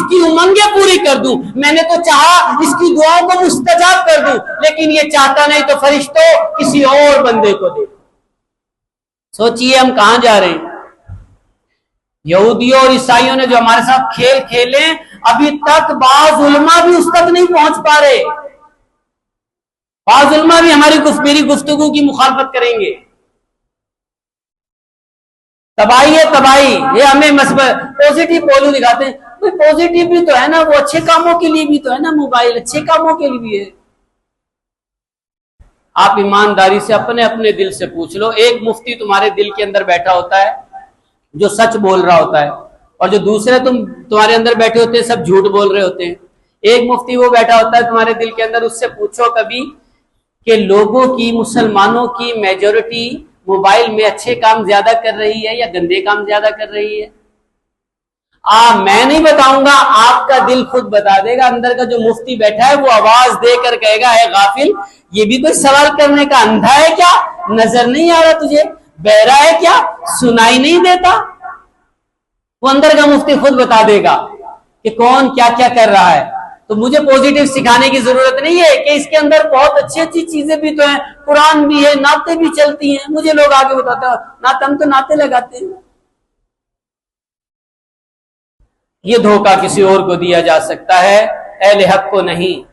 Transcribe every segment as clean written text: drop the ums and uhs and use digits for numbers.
کی امنگیں پوری کر دوں، میں نے تو چاہا اس کی دعاؤں کو مستجاب کر دوں، لیکن یہ چاہتا نہیں تو فرشتوں کسی اور بندے کو دے۔ سوچئے ہم کہاں جا رہے ہیں؟ یہودیوں اور عیسائیوں نے جو ہمارے ساتھ کھیل کھیلے، ابھی تک بعض علماء بھی اس تک نہیں پہنچ پا رہے، بعض علماء بھی میری گفتگو کی مخالفت کریں گے۔ تباہی ہے تباہی، یہ ہمیں پوزیٹو پہلو دکھاتے ہیں، پوزیٹو بھی تو ہے نا، وہ اچھے کاموں کے لیے بھی تو ہے نا، موبائل اچھے کاموں کے لیے بھی ہے۔ آپ ایمانداری سے اپنے اپنے دل سے پوچھ لو، ایک مفتی تمہارے دل کے اندر بیٹھا ہوتا ہے جو سچ بول رہا ہوتا ہے، اور جو دوسرے تمہارے اندر بیٹھے ہوتے ہیں سب جھوٹ بول رہے ہوتے ہیں۔ ایک مفتی وہ بیٹھا ہوتا ہے تمہارے دل کے اندر، اس سے پوچھو کبھی کہ لوگوں کی، مسلمانوں کی میجورٹی موبائل میں اچھے کام زیادہ کر رہی ہے یا گندے کام زیادہ کر رہی ہے؟ میں نہیں بتاؤں گا، آپ کا دل خود بتا دے گا۔ اندر کا جو مفتی بیٹھا ہے وہ آواز دے کر کہے گا، اے غافل، یہ بھی کوئی سوال کرنے کا، اندھا ہے کیا؟ نظر نہیں آ رہا تجھے؟ بہرا ہے کیا؟ سنائی نہیں دیتا؟ وہ اندر کا مفتی خود بتا دے گا کہ کون کیا کیا کر رہا ہے۔ تو مجھے پوزیٹو سکھانے کی ضرورت نہیں ہے کہ اس کے اندر بہت اچھی اچھی چیزیں بھی تو ہیں، قرآن بھی ہے، نعتیں بھی چلتی ہیں۔ مجھے لوگ آگے بتاتے ہیں ہم تو نعتیں لگاتے ہیں۔ یہ دھوکہ کسی اور کو دیا جا سکتا ہے، اہل حق کو نہیں۔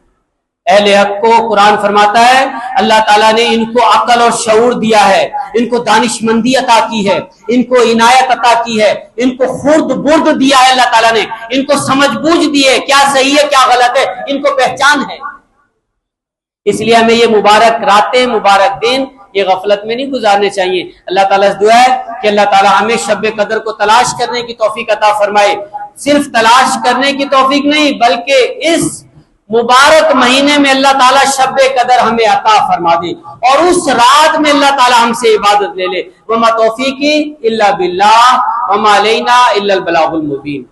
اہل حق کو قرآن فرماتا ہے اللہ تعالیٰ نے ان کو عقل اور شعور دیا ہے، ان کو دانش مندی عطا کی ہے، ان کو عنایت عطا کی ہے، ان کو خرد برد دیا ہے اللہ تعالیٰ نے، ان کو سمجھ بوجھ دی ہے، کیا صحیح ہے کیا غلط ہے، ان کو پہچان ہے۔ اس لیے ہمیں یہ مبارک راتیں، مبارک دن یہ غفلت میں نہیں گزارنے چاہیے۔ اللہ تعالیٰ سے دعا ہے کہ اللہ تعالیٰ ہمیں شب قدر کو تلاش کرنے کی توفیق عطا فرمائے، صرف تلاش کرنے کی توفیق نہیں بلکہ اس مبارک مہینے میں اللہ تعالیٰ شب قدر ہمیں عطا فرما دے، اور اس رات میں اللہ تعالیٰ ہم سے عبادت لے لے۔ وما توفیقی الا باللہ وما علینا الا البلاغ المبین۔